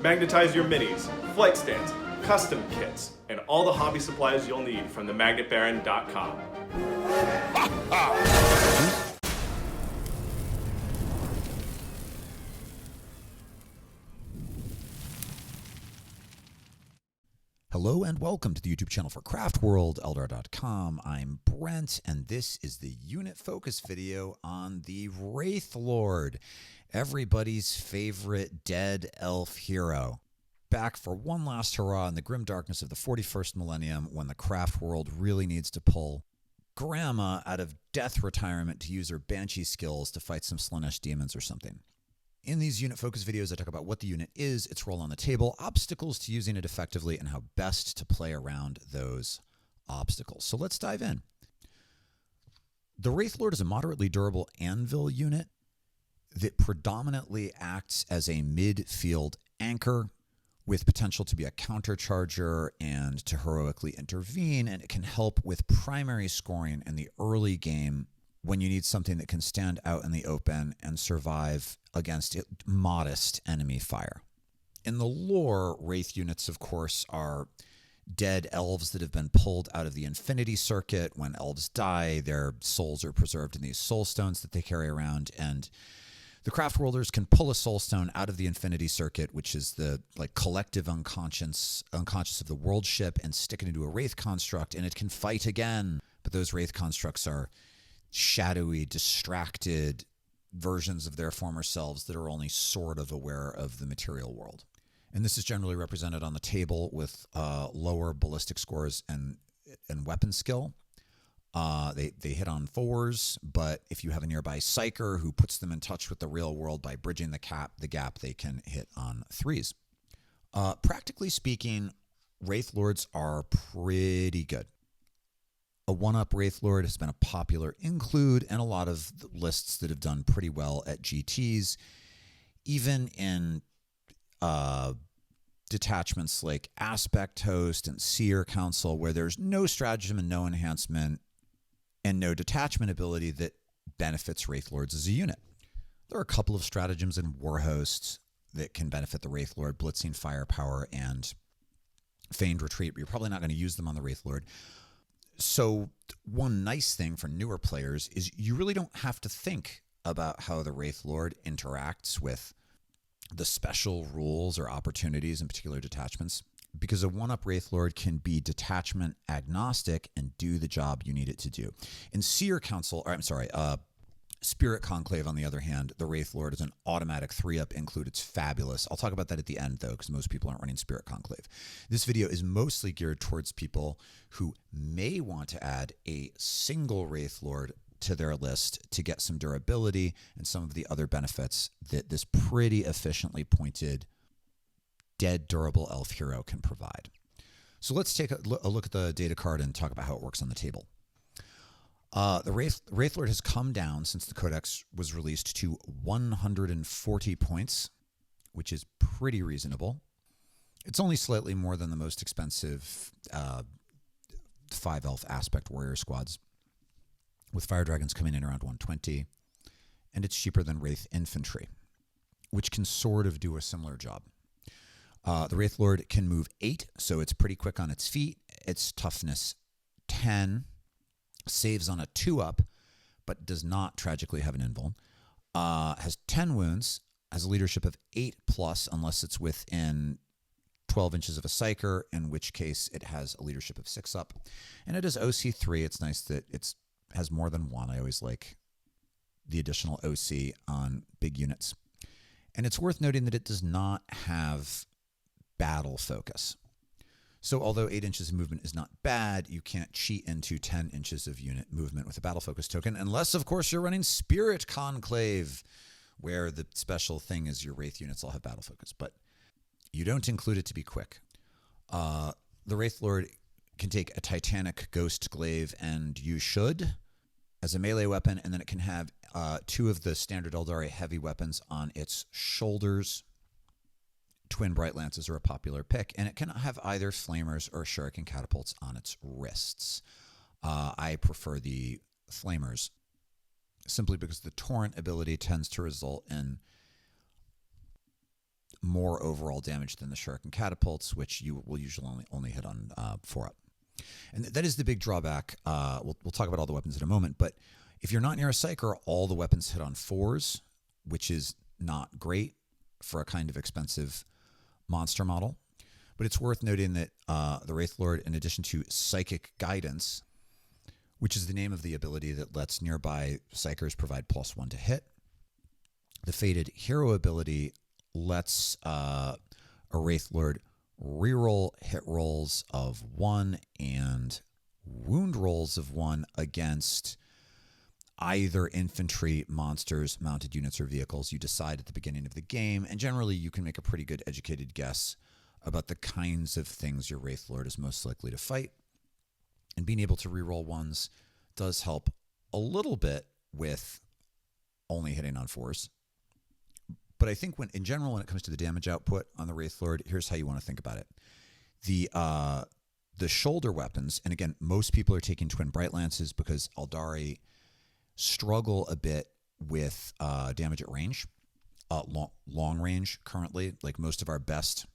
Magnetize your minis, flight stands, custom kits, and all the hobby supplies you'll need from themagnetbaron.com. Hello and welcome to the YouTube channel for craftworld.eldar.com. I'm Brent, and this is the unit focus video on the Wraithlord, everybody's favorite dead elf hero. Back for one last hurrah in the grim darkness of the 41st millennium when the craft world really needs to pull Grandma out of death retirement to use her banshee skills to fight some Slaanesh demons or something. In these unit focus videos, I talk about what the unit is, its role on the table, obstacles to using it effectively, and how best to play around those obstacles. So let's dive in. The Wraithlord is a moderately durable anvil unit that predominantly acts as a midfield anchor with potential to be a countercharger and to heroically intervene, and it can help with primary scoring in the early game when you need something that can stand out in the open and survive against modest enemy fire. In the lore, Wraith units, of course, are dead elves that have been pulled out of the Infinity Circuit. When elves die, their souls are preserved in these soul stones that they carry around, and the craftworlders can pull a soul stone out of the Infinity Circuit, which is the collective unconscious of the world ship, and stick it into a Wraith construct, and it can fight again. But those Wraith constructs are shadowy, distracted versions of their former selves that are only sort of aware of the material world. And this is generally represented on the table with lower ballistic scores and weapon skill. They hit on 4s, but if you have a nearby psyker who puts them in touch with the real world by bridging the gap, they can hit on 3s. Practically speaking, Wraithlords are pretty good. A one-up Wraithlord has been a popular include in a lot of lists that have done pretty well at GTs, even in detachments like Aspect Host and Seer Council, where there's no stratagem and no enhancement and no detachment ability that benefits Wraithlords as a unit. There are a couple of stratagems in Warhost that can benefit the Wraithlord, Blitzing Firepower and Feigned Retreat, but you're probably not going to use them on the Wraithlord. So one nice thing for newer players is you really don't have to think about how the Wraithlord interacts with the special rules or opportunities in particular detachments, because a one-up Wraithlord can be detachment agnostic and do the job you need it to do. In Seer Council, Spirit Conclave, on the other hand, the Wraithlord is an automatic 3-up include. It's fabulous. I'll talk about that at the end, though, because most people aren't running Spirit Conclave. This video is mostly geared towards people who may want to add a single Wraithlord to their list to get some durability and some of the other benefits that this pretty efficiently pointed dead durable elf hero can provide. So let's take a look at the data card and talk about how it works on the table. The Wraithlord has come down since the Codex was released to 140 points, which is pretty reasonable. It's only slightly more than the most expensive 5-elf aspect warrior squads, with Fire Dragons coming in around 120, and it's cheaper than Wraith Infantry, which can sort of do a similar job. The Wraithlord can move 8, so it's pretty quick on its feet. Its toughness 10. Saves on a 2-up, but does not tragically have an invuln. Has 10 wounds, has a leadership of 8+, unless it's within 12 inches of a psyker, in which case it has a leadership of 6-up. And it has OC 3. It's nice that it has more than one. I always like the additional OC on big units. And it's worth noting that it does not have battle focus. So although 8 inches of movement is not bad, you can't cheat into 10 inches of unit movement with a battle focus token, unless, of course, you're running Spirit Conclave, where the special thing is your Wraith units all have battle focus, but you don't include it to be quick. The Wraithlord can take a Titanic Ghost Glaive, and you should, as a melee weapon, and then it can have 2 of the standard Eldari heavy weapons on its shoulders. Twin Bright Lances are a popular pick, and it can have either Flamers or Shuriken Catapults on its wrists. I prefer the Flamers simply because the Torrent ability tends to result in more overall damage than the shuriken catapults, which you will usually only hit on 4 up. And that is the big drawback. We'll talk about all the weapons in a moment, but if you're not near a psyker, all the weapons hit on 4s, which is not great for a kind of expensive monster model. But it's worth noting that the Wraithlord, in addition to Psychic Guidance, which is the name of the ability that lets nearby psychers provide +1 to hit, the Fated Hero ability lets a Wraithlord reroll hit rolls of 1 and wound rolls of 1 against either infantry, monsters, mounted units, or vehicles you decide at the beginning of the game. And generally, you can make a pretty good educated guess about the kinds of things your Wraithlord is most likely to fight. And being able to reroll 1s does help a little bit with only hitting on 4s. But I think in general, when it comes to the damage output on the Wraithlord, here's how you want to think about it. The shoulder weapons, and again, most people are taking Twin Bright Lances because Aeldari struggle a bit with damage at range, long range currently. Like most of our best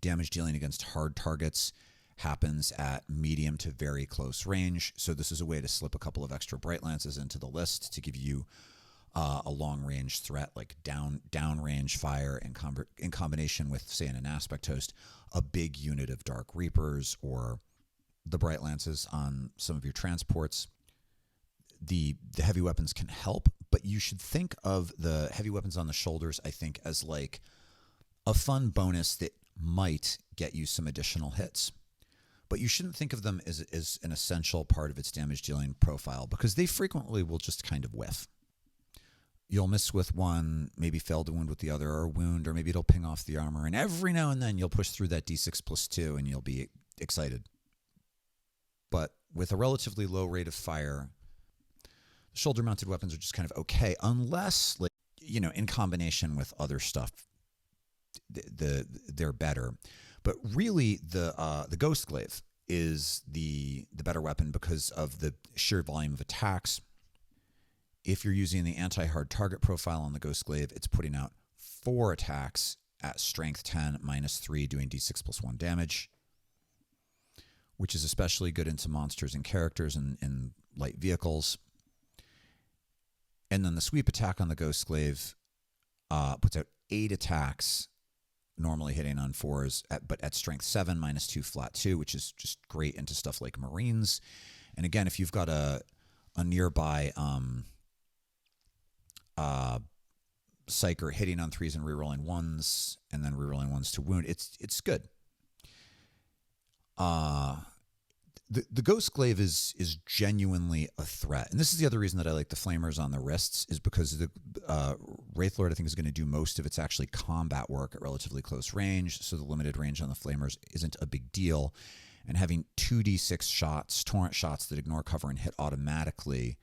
damage dealing against hard targets happens at medium to very close range. So this is a way to slip a couple of extra Bright Lances into the list to give you a long range threat, like down range fire in combination with, say, in an aspect host, a big unit of Dark Reapers or the Bright Lances on some of your transports. The heavy weapons can help, but you should think of the heavy weapons on the shoulders, I think, as like a fun bonus that might get you some additional hits. But you shouldn't think of them as an essential part of its damage dealing profile, because they frequently will just kind of whiff. You'll miss with one, maybe fail to wound with the other, or wound, or maybe it'll ping off the armor, and every now and then you'll push through that d6+2 and you'll be excited. But with a relatively low rate of fire, shoulder-mounted weapons are just kind of okay, unless, like, in combination with other stuff, they're better. But really, the Conclave is the better weapon because of the sheer volume of attacks. If you're using the anti-hard target profile on the Conclave, it's putting out 4 attacks at strength 10 -3, doing d6+1 damage, which is especially good into monsters and characters and light vehicles. And then the sweep attack on the Conclave puts out 8 attacks, normally hitting on 4s, but at strength 7 -2 flat 2, which is just great into stuff like Marines. And again, if you've got a nearby psyker hitting on 3s and rerolling 1s, and then rerolling 1s to wound, it's good. The Conclave is genuinely a threat. And this is the other reason that I like the flamers on the wrists, is because the Wraithlord, I think, is going to do most of its actually combat work at relatively close range, so the limited range on the flamers isn't a big deal. And having 2d6 shots, torrent shots that ignore cover and hit automatically,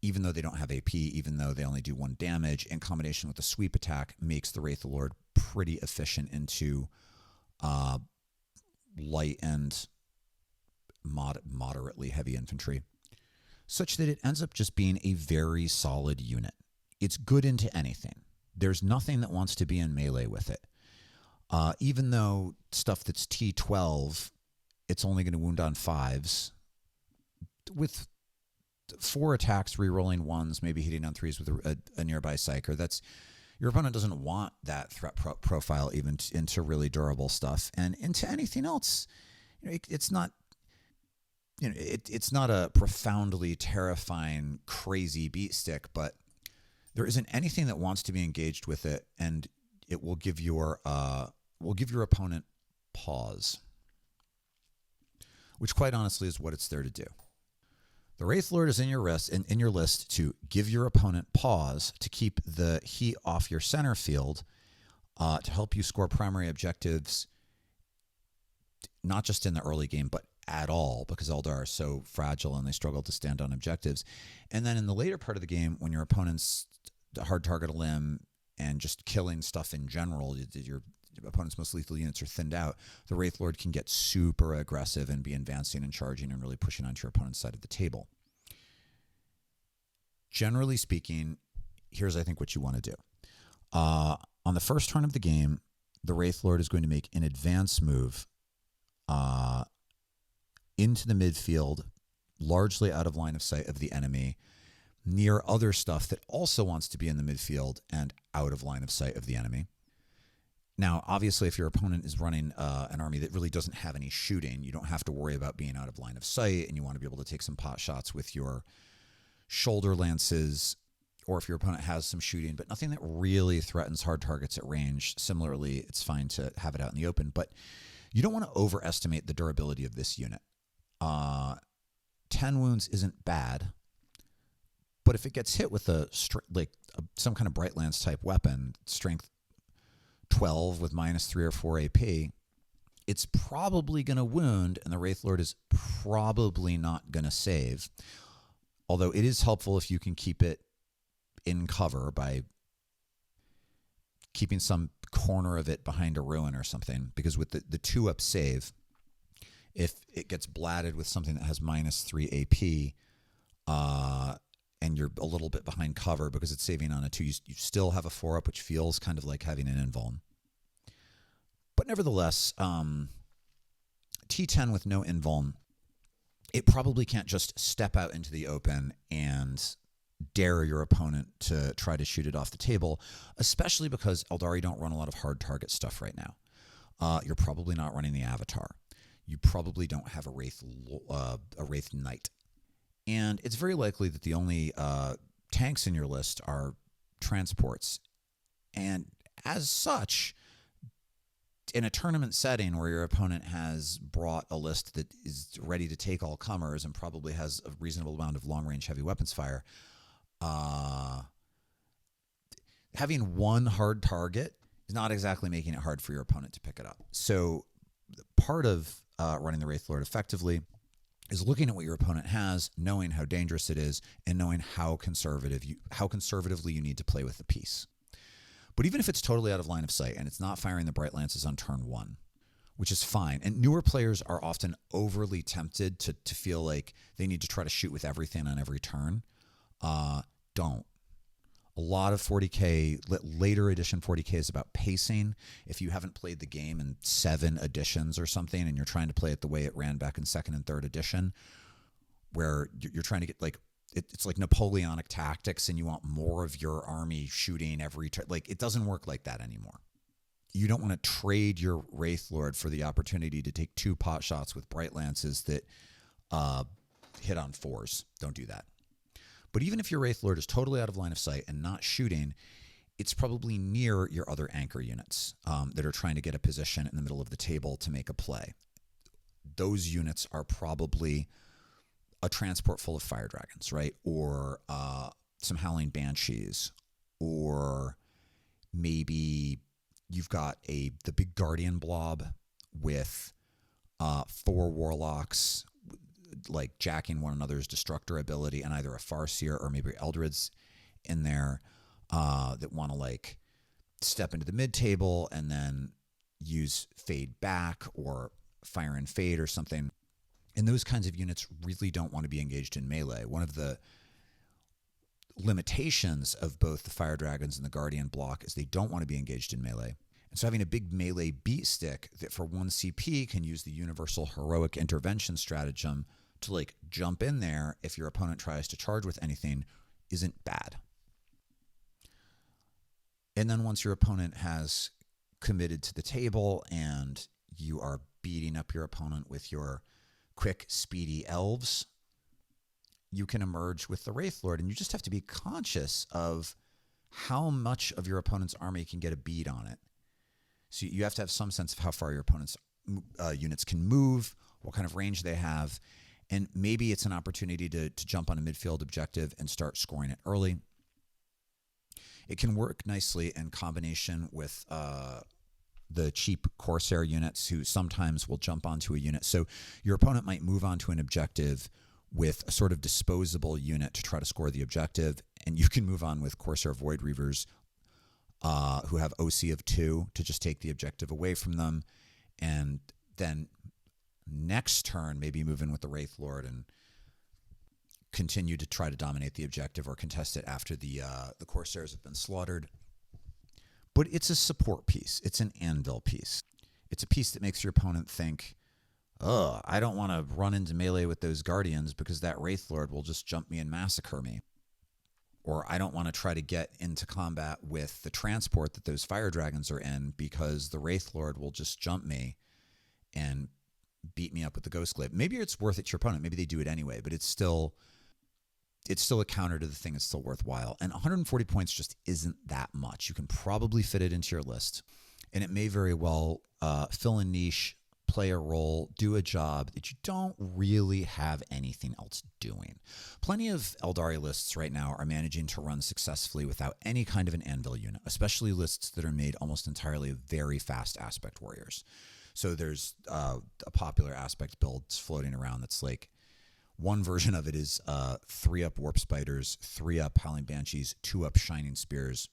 even though they don't have AP, even though they only do 1 damage, in combination with the sweep attack, makes the Wraithlord pretty efficient into light and moderately heavy infantry, such that it ends up just being a very solid unit. It's good into anything. There's nothing that wants to be in melee with it. Even though stuff that's T12, it's only going to wound on 5s. With 4 attacks, re-rolling 1s, maybe hitting on 3s with a nearby psyker, your opponent doesn't want that threat profile even into really durable stuff. And into anything else, it's not... it's not a profoundly terrifying, crazy beat stick, but there isn't anything that wants to be engaged with it, and it will give your opponent pause, which quite honestly is what it's there to do. The Wraithlord is in your list to give your opponent pause, to keep the heat off your center field, to help you score primary objectives, not just in the early game, but at all, because Eldar are so fragile and they struggle to stand on objectives. And then in the later part of the game, when your opponent's hard target a limb and just killing stuff in general, your opponent's most lethal units are thinned out, the Wraithlord can get super aggressive and be advancing and charging and really pushing onto your opponent's side of the table. Generally speaking, here's, I think, what you want to do. On the first turn of the game, the Wraithlord is going to make an advance move into the midfield, largely out of line of sight of the enemy, near other stuff that also wants to be in the midfield and out of line of sight of the enemy. Now, obviously, if your opponent is running an army that really doesn't have any shooting, you don't have to worry about being out of line of sight, and you want to be able to take some pot shots with your shoulder lances, or if your opponent has some shooting, but nothing that really threatens hard targets at range. Similarly, it's fine to have it out in the open, but you don't want to overestimate the durability of this unit. 10 wounds isn't bad, but if it gets hit with some kind of Brightlands type weapon, strength 12 with -3 or 4 AP, it's probably going to wound, and the Wraithlord is probably not going to save. Although it is helpful if you can keep it in cover by keeping some corner of it behind a ruin or something, because with the 2-up save, if it gets blatted with something that has -3 AP, and you're a little bit behind cover because it's saving on a 2, you still have a 4-up, which feels kind of like having an invuln. But nevertheless, T10 with no invuln, it probably can't just step out into the open and dare your opponent to try to shoot it off the table, especially because Eldari don't run a lot of hard target stuff right now. You're probably not running the Avatar. You probably don't have a Wraith Knight. And it's very likely that the only tanks in your list are transports. And as such, in a tournament setting where your opponent has brought a list that is ready to take all comers and probably has a reasonable amount of long-range heavy weapons fire, having one hard target is not exactly making it hard for your opponent to pick it up. So part of running the Wraithlord effectively is looking at what your opponent has, knowing how dangerous it is, and knowing how conservatively you need to play with the piece. But even if it's totally out of line of sight and it's not firing the Bright Lances on turn 1, which is fine, and newer players are often overly tempted to feel like they need to try to shoot with everything on every turn, don't. A lot of 40K, later edition 40K is about pacing. If you haven't played the game in 7 editions or something and you're trying to play it the way it ran back in 2nd and 3rd edition, where you're trying to get it's like Napoleonic tactics and you want more of your army shooting every turn. It doesn't work like that anymore. You don't want to trade your Wraithlord for the opportunity to take 2 pot shots with Bright Lances that hit on 4s. Don't do that. But even if your Wraithlord is totally out of line of sight and not shooting, it's probably near your other anchor units that are trying to get a position in the middle of the table to make a play. Those units are probably a transport full of fire dragons, right? Or some howling banshees, or maybe you've got the big guardian blob with 4 warlocks, like jacking one another's destructor ability, and either a Farseer or maybe Eldred's in there that want to step into the mid table and then use fade back or fire and fade or something. And those kinds of units really don't want to be engaged in melee. One of the limitations of both the fire dragons and the guardian block is they don't want to be engaged in melee. And so having a big melee beat stick that for 1 CP can use the universal heroic intervention stratagem to jump in there if your opponent tries to charge with anything isn't bad. And then once your opponent has committed to the table and you are beating up your opponent with your quick, speedy elves, you can emerge with the Wraithlord, and you just have to be conscious of how much of your opponent's army can get a bead on it. So you have to have some sense of how far your opponent's units can move, what kind of range they have, and maybe it's an opportunity to jump on a midfield objective and start scoring it early. It can work nicely in combination with the cheap Corsair units who sometimes will jump onto a unit. So your opponent might move onto an objective with a sort of disposable unit to try to score the objective, and you can move on with Corsair Void Reavers who have OC of 2 to just take the objective away from them, and then next turn maybe move in with the Wraithlord and continue to try to dominate the objective or contest it after the Corsairs have been slaughtered. but it's a support piece. It's an anvil piece. It's a piece that makes your opponent think, oh, I don't want to run into melee with those guardians because that Wraithlord will just jump me and massacre me. Or I don't want to try to get into combat with the transport that those fire dragons are in because the Wraithlord will just jump me and beat me up with the Conclave. Maybe it's worth it to your opponent. Maybe they do it anyway, but it's still a counter to the thing. It's still worthwhile. And 140 points just isn't that much. You can probably fit it into your list, and it may very well fill a niche, play a role, do a job that you don't really have anything else doing. Plenty of Eldari lists right now are managing to run successfully without any kind of an anvil unit, especially lists that are made almost entirely of very fast aspect warriors. So there's a popular aspect build floating around that's like, one version of it is 3-up Warp Spiders, 3-up Howling Banshees, 2-up Shining Spears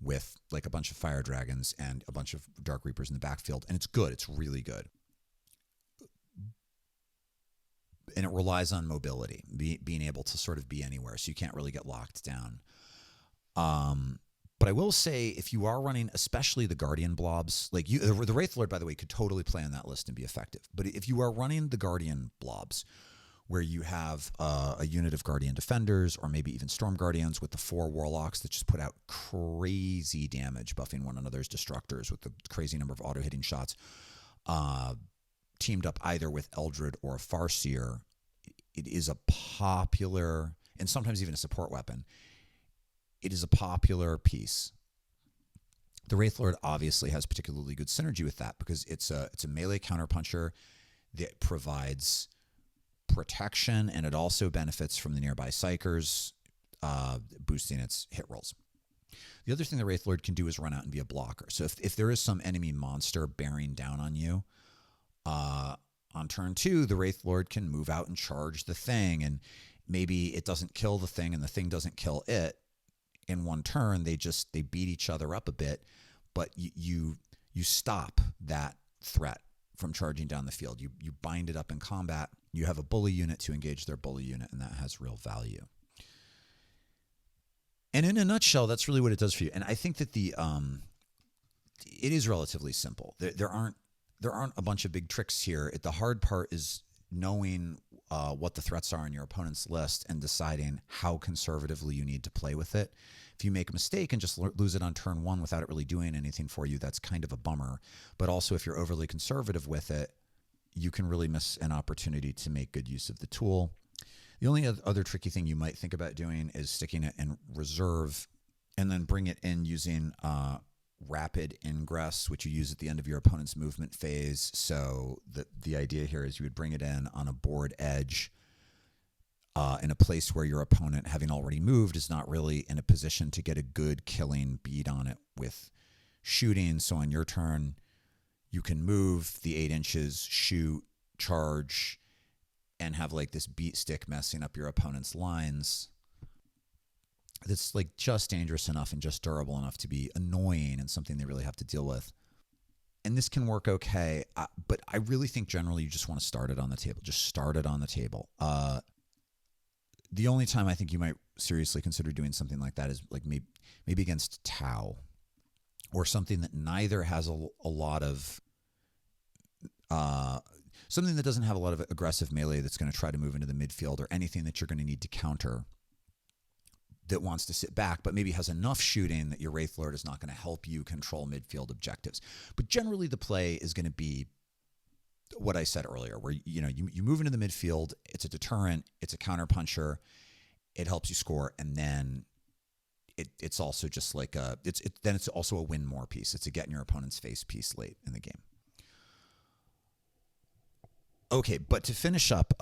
with like a bunch of Fire Dragons and a bunch of Dark Reapers in the backfield. And it's good. It's really good. And it relies on mobility, being able to sort of be anywhere. So you can't really get locked down. But I will say, if you are running, especially the Guardian blobs, like the Wraithlord, by the way, could totally play on that list and be effective. But if you are running the Guardian blobs, where you have a unit of Guardian Defenders or maybe even Storm Guardians with the 4 Warlocks that just put out crazy damage, buffing one another's Destructors with the crazy number of auto-hitting shots, teamed up either with Eldred or Farseer, it is a popular, and sometimes even a support weapon, it is a popular piece. The Wraithlord obviously has particularly good synergy with that because it's a melee counterpuncher that provides protection, and it also benefits from the nearby Psychers, boosting its hit rolls. The other thing the Wraithlord can do is run out and be a blocker. So if there is some enemy monster bearing down on you, on turn 2, the Wraithlord can move out and charge the thing, and maybe it doesn't kill the thing and the thing doesn't kill it in one turn. They beat each other up a bit, but you stop that threat from charging down the field. You bind it up in combat. You have a bully unit to engage their bully unit, and that has real value. And in a nutshell, that's really what it does for you. And I think that it is relatively simple. There aren't a bunch of big tricks here. The hard part is knowing what the threats are on your opponent's list and deciding how conservatively you need to play with it. If you make a mistake and just lose it on turn 1 without it really doing anything for you, that's kind of a bummer. But also, if you're overly conservative with it, you can really miss an opportunity to make good use of the tool. The only other tricky thing you might think about doing is sticking it in reserve and then bring it in using rapid ingress, which you use at the end of your opponent's movement phase. So the idea here is you would bring it in on a board edge in a place where your opponent, having already moved, is not really in a position to get a good killing beat on it with shooting. So on your turn, you can move the 8 inches, shoot, charge, and have like this beat stick messing up your opponent's lines. That's like just dangerous enough and just durable enough to be annoying and something they really have to deal with. And this can work okay, but I really think generally you just want to start it on the table. Just start it on the table. The only time I think you might seriously consider doing something like that is like maybe against Tau, or something that neither has a lot of something that doesn't have a lot of aggressive melee that's going to try to move into the midfield, or anything that you're going to need to counter that wants to sit back, but maybe has enough shooting that your Wraithlord is not going to help you control midfield objectives. But generally the play is going to be what I said earlier, where you move into the midfield, it's a deterrent, it's a counterpuncher, it helps you score, and then it's also just like it's also a win more piece. It's a get in your opponent's face piece late in the game. Okay, but to finish up,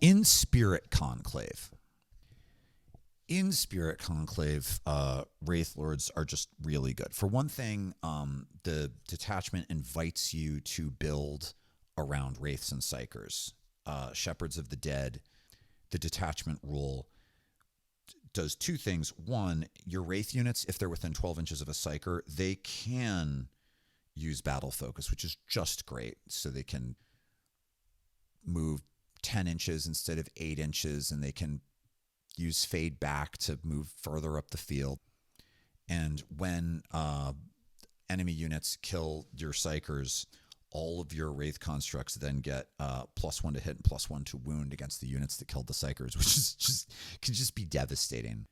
in Spirit Conclave. In Spirit Conclave, Wraithlords are just really good. For one thing, the detachment invites you to build around Wraiths and Psychers. Shepherds of the Dead, the detachment rule does 2 things. One, your Wraith units, if they're within 12 inches of a Psyker, they can use Battle Focus, which is just great. So they can move 10 inches instead of 8 inches, and they can use Fade Back to move further up the field. And when enemy units kill your Psychers, all of your Wraith constructs then get +1 to hit and +1 to wound against the units that killed the Psychers, which is can just be devastating.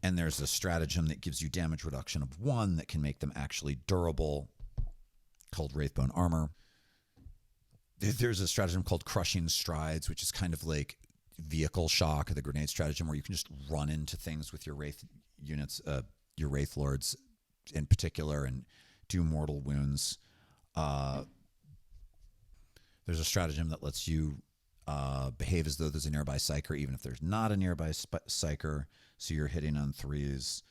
And there's a stratagem that gives you damage reduction of 1 that can make them actually durable, called Wraithbone Armor. There's a stratagem called Crushing Strides, which is kind of like Vehicle Shock, the grenade stratagem, where you can just run into things with your Wraith units, your Wraithlords in particular, and do mortal wounds. There's a stratagem that lets you behave as though there's a nearby Psyker, even if there's not a nearby Psyker, so you're hitting on 3s.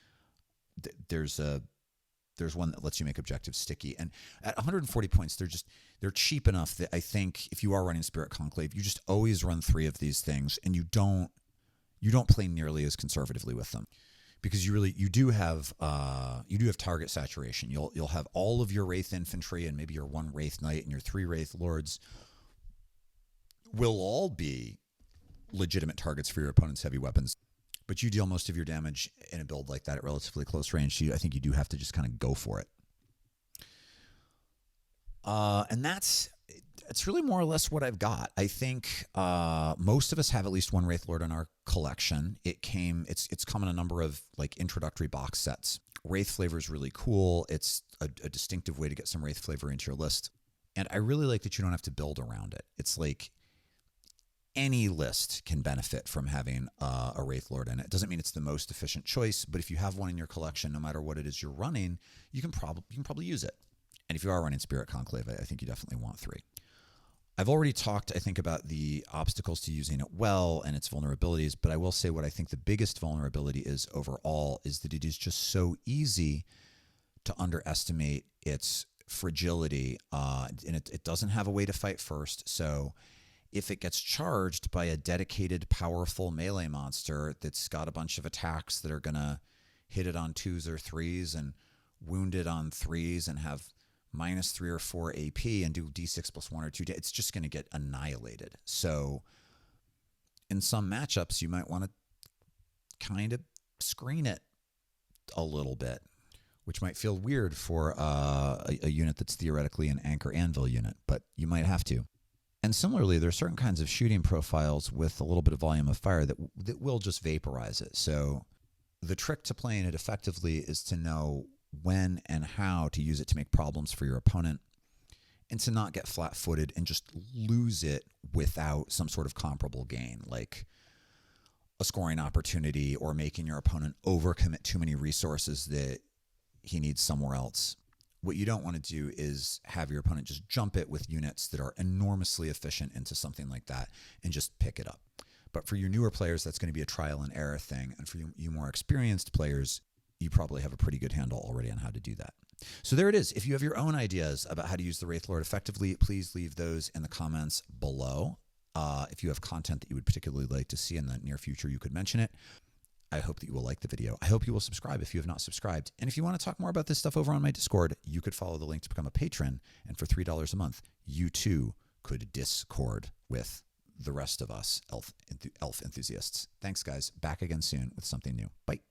There's one that lets you make objectives sticky. And at 140 points, they're cheap enough that I think if you are running Spirit Conclave, you just always run 3 of these things, and you don't play nearly as conservatively with them, because you do have target saturation. You'll have all of your Wraith infantry and maybe your 1 Wraith Knight and your 3 Wraith Lords will all be legitimate targets for your opponent's heavy weapons. But you deal most of your damage in a build like that at relatively close range. So I think you do have to just kind of go for it. And that's really more or less what I've got. I think most of us have at least 1 Wraithlord in our collection. It's come in a number of like introductory box sets. Wraith flavor is really cool. It's a distinctive way to get some Wraith flavor into your list. And I really like that you don't have to build around it. It's like any list can benefit from having a Wraithlord in it. It doesn't mean it's the most efficient choice, but if you have one in your collection, no matter what it is you're running, you can probably use it. And if you are running Spirit Conclave, I think you definitely want 3. I've already talked, I think, about the obstacles to using it well and its vulnerabilities, but I will say what I think the biggest vulnerability is overall is that it is just so easy to underestimate its fragility, and it doesn't have a way to fight first. So if it gets charged by a dedicated, powerful melee monster that's got a bunch of attacks that are going to hit it on 2s or 3s and wound it on 3s and have -3 or 4 AP and do D6 +1 or 2, it's just going to get annihilated. So in some matchups, you might want to kind of screen it a little bit, which might feel weird for a unit that's theoretically an Anchor Anvil unit, but you might have to. And similarly, there are certain kinds of shooting profiles with a little bit of volume of fire that will just vaporize it. So the trick to playing it effectively is to know when and how to use it to make problems for your opponent, and to not get flat-footed and just lose it without some sort of comparable gain, like a scoring opportunity or making your opponent overcommit too many resources that he needs somewhere else. What you don't want to do is have your opponent just jump it with units that are enormously efficient into something like that and just pick it up. But for your newer players, that's going to be a trial and error thing. And for you more experienced players, you probably have a pretty good handle already on how to do that. So there it is. If you have your own ideas about how to use the Wraithlord effectively, please leave those in the comments below. If you have content that you would particularly like to see in the near future, you could mention it. I hope that you will like the video. I hope you will subscribe if you have not subscribed. And if you want to talk more about this stuff over on my Discord, you could follow the link to become a patron. And for $3 a month, you too could Discord with the rest of us elf enthusiasts. Thanks, guys. Back again soon with something new. Bye.